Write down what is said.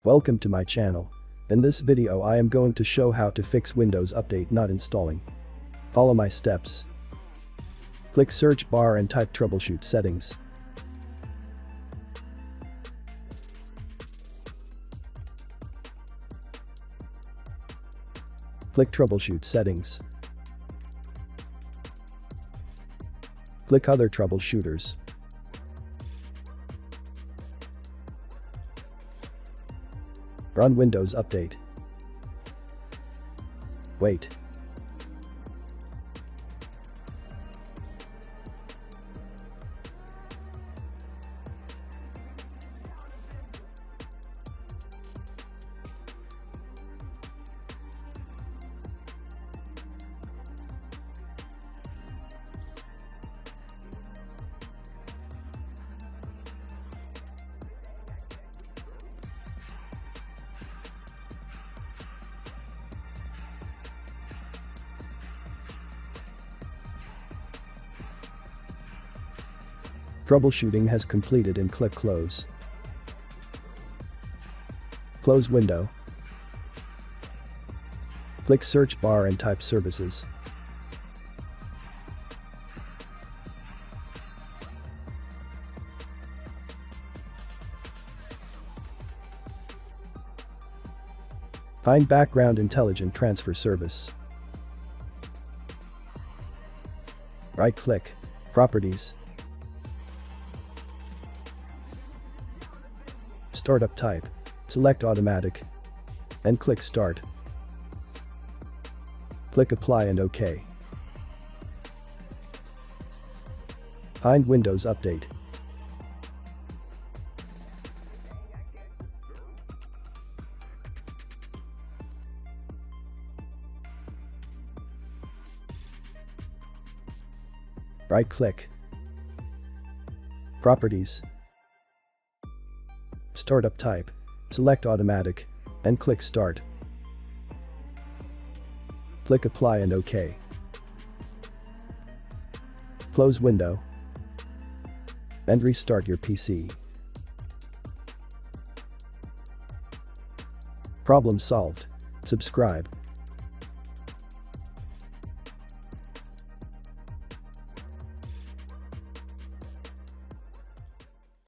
Welcome to my channel. In this video I am going to show how to fix Windows Update not installing. Follow my steps. Click search bar and type troubleshoot settings. Click troubleshoot settings. Click other troubleshooters. Run Windows Update. Wait. Troubleshooting has completed and click Close. Close window. Click search bar and type Services. Find Background Intelligent Transfer Service. Right-click, Properties. Startup type. Select Automatic. And click Start. Click Apply and OK. Find Windows Update. Right-click. Properties. Startup type. Select Automatic. And click Start. Click Apply and OK. Close window. And restart your PC. Problem solved. Subscribe.